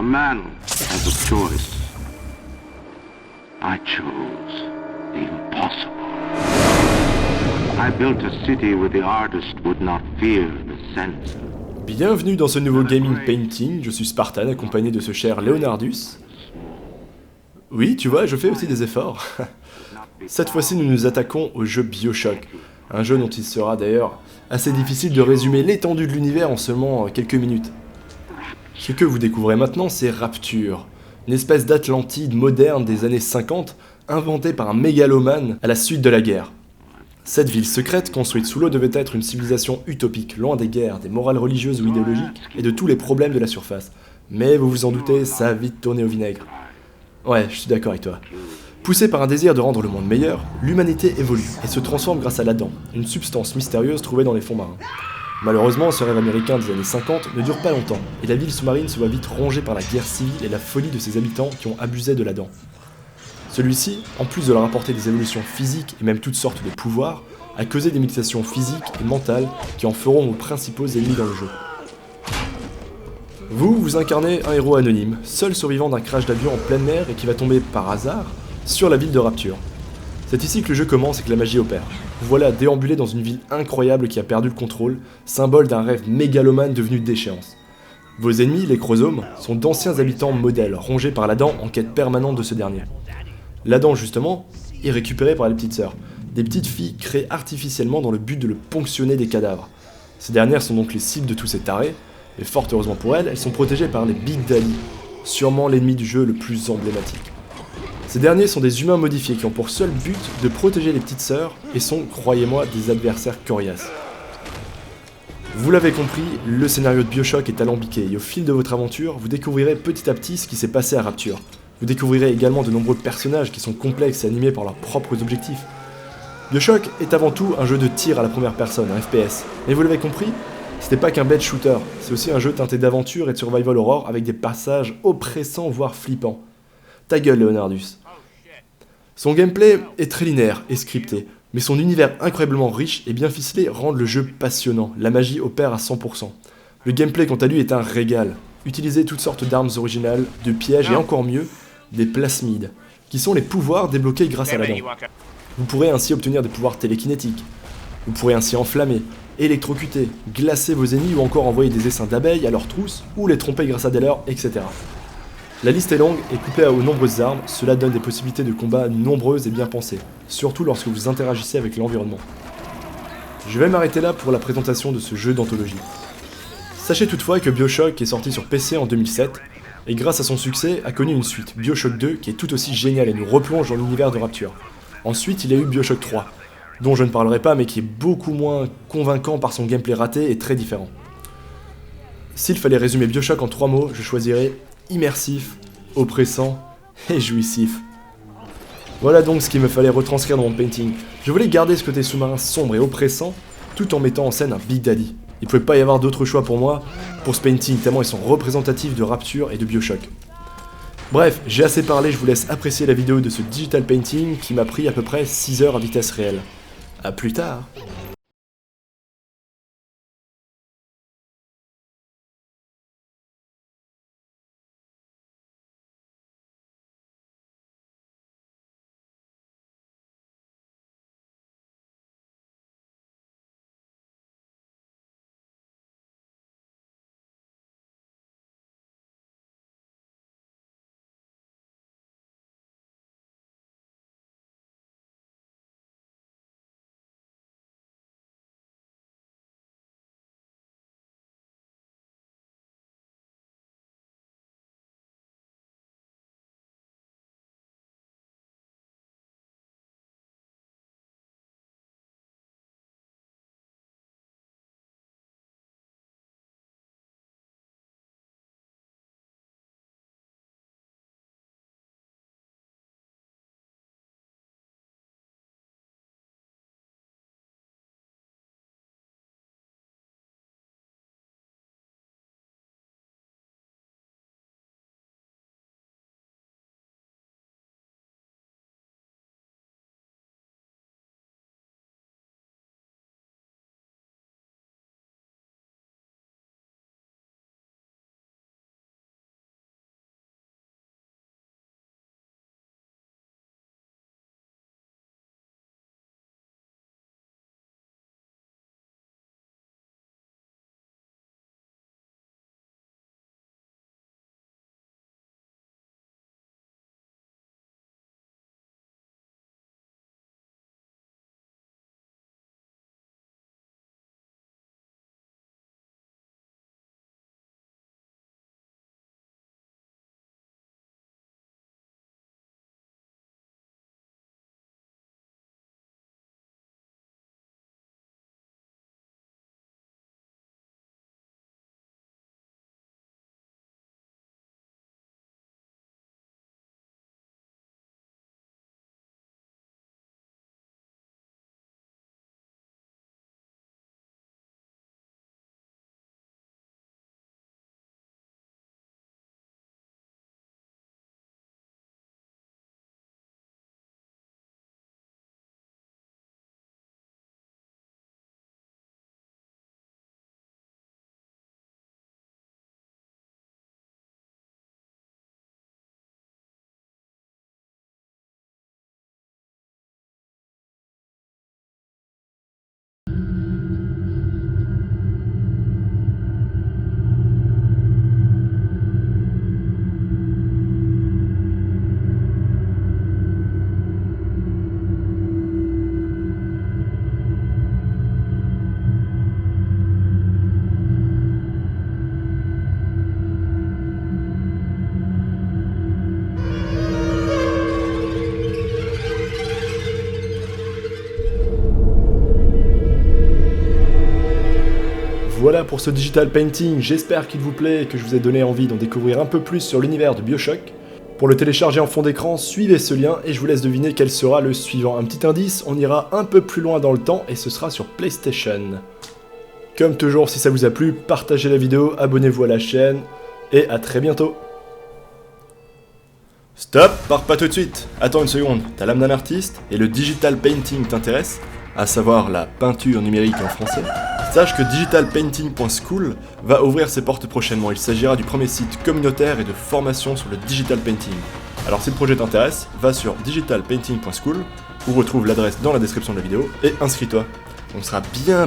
man has a choice. I chose the impossible. I built a city where the artist would not fear the censor. Bienvenue dans ce nouveau Gaming Painting, je suis Spartan, accompagné de ce cher Leonardus. Oui, tu vois, je fais aussi des efforts. Cette fois-ci, nous nous attaquons au jeu BioShock, un jeu dont il sera d'ailleurs assez difficile de résumer l'étendue de l'univers en seulement quelques minutes. Ce que vous découvrez maintenant, c'est Rapture, une espèce d'Atlantide moderne des années 50, inventée par un mégalomane à la suite de la guerre. Cette ville secrète, construite sous l'eau, devait être une civilisation utopique, loin des guerres, des morales religieuses ou idéologiques, et de tous les problèmes de la surface. Mais vous vous en doutez, ça a vite tourné au vinaigre. Ouais, je suis d'accord avec toi. Poussée par un désir de rendre le monde meilleur, l'humanité évolue et se transforme grâce à l'Adam, une substance mystérieuse trouvée dans les fonds marins. Malheureusement, ce rêve américain des années 50 ne dure pas longtemps, et la ville sous-marine se voit vite rongée par la guerre civile et la folie de ses habitants qui ont abusé de l'Adam. Celui-ci, en plus de leur apporter des évolutions physiques et même toutes sortes de pouvoirs, a causé des mutations physiques et mentales qui en feront vos principaux ennemis dans le jeu. Vous incarnez un héros anonyme, seul survivant d'un crash d'avion en pleine mer et qui va tomber par hasard sur la ville de Rapture. C'est ici que le jeu commence et que la magie opère. Vous voilà déambulé dans une ville incroyable qui a perdu le contrôle, symbole d'un rêve mégalomane devenu déchéance. Vos ennemis, les chromosomes, sont d'anciens habitants modèles, rongés par l'Adam en quête permanente de ce dernier. L'Adam, justement, est récupéré par les petites sœurs, des petites filles créées artificiellement dans le but de le ponctionner des cadavres. Ces dernières sont donc les cibles de tous ces tarés, et fort heureusement pour elles, elles sont protégées par les Big Daddy, sûrement l'ennemi du jeu le plus emblématique. Ces derniers sont des humains modifiés qui ont pour seul but de protéger les petites sœurs et sont, croyez-moi, des adversaires coriaces. Vous l'avez compris, le scénario de BioShock est alambiqué et au fil de votre aventure, vous découvrirez petit à petit ce qui s'est passé à Rapture. Vous découvrirez également de nombreux personnages qui sont complexes et animés par leurs propres objectifs. BioShock est avant tout un jeu de tir à la première personne, un FPS. Mais vous l'avez compris, ce n'est pas qu'un bête shooter, c'est aussi un jeu teinté d'aventure et de survival horror avec des passages oppressants voire flippants. Ta gueule, Leonardus. Son gameplay est très linéaire et scripté, mais son univers incroyablement riche et bien ficelé rend le jeu passionnant, la magie opère à 100%. Le gameplay quant à lui est un régal. Utilisez toutes sortes d'armes originales, de pièges et encore mieux, des plasmides, qui sont les pouvoirs débloqués grâce à la dent. Vous pourrez ainsi obtenir des pouvoirs télékinétiques. Vous pourrez ainsi enflammer, électrocuter, glacer vos ennemis ou encore envoyer des essaims d'abeilles à leurs trousses ou les tromper grâce à des leurres, etc. La liste est longue et couplée aux nombreuses armes, cela donne des possibilités de combat nombreuses et bien pensées, surtout lorsque vous interagissez avec l'environnement. Je vais m'arrêter là pour la présentation de ce jeu d'anthologie. Sachez toutefois que BioShock est sorti sur PC en 2007, et grâce à son succès a connu une suite, BioShock 2, qui est tout aussi géniale et nous replonge dans l'univers de Rapture. Ensuite, il y a eu BioShock 3, dont je ne parlerai pas mais qui est beaucoup moins convaincant par son gameplay raté et très différent. S'il fallait résumer BioShock en 3 mots, je choisirais immersif, oppressant et jouissif. Voilà donc ce qu'il me fallait retranscrire dans mon painting. Je voulais garder ce côté sous-marin sombre et oppressant, tout en mettant en scène un Big Daddy. Il pouvait pas y avoir d'autre choix pour moi, pour ce painting, tellement ils sont représentatifs de Rapture et de BioShock. Bref, j'ai assez parlé, je vous laisse apprécier la vidéo de ce digital painting qui m'a pris à peu près 6 heures à vitesse réelle. A plus tard. Voilà pour ce digital painting, j'espère qu'il vous plaît et que je vous ai donné envie d'en découvrir un peu plus sur l'univers de BioShock. Pour le télécharger en fond d'écran, suivez ce lien et je vous laisse deviner quel sera le suivant. Un petit indice, on ira un peu plus loin dans le temps et ce sera sur PlayStation. Comme toujours, si ça vous a plu, partagez la vidéo, abonnez-vous à la chaîne et à très bientôt. Stop, pars pas tout de suite. Attends une seconde, t'as l'âme d'un artiste et le digital painting t'intéresse, à savoir la peinture numérique en français. Sache que digitalpainting.school va ouvrir ses portes prochainement. Il s'agira du premier site communautaire et de formation sur le digital painting. Alors si le projet t'intéresse, va sur digitalpainting.school ou retrouve l'adresse dans la description de la vidéo et inscris-toi. On sera bien.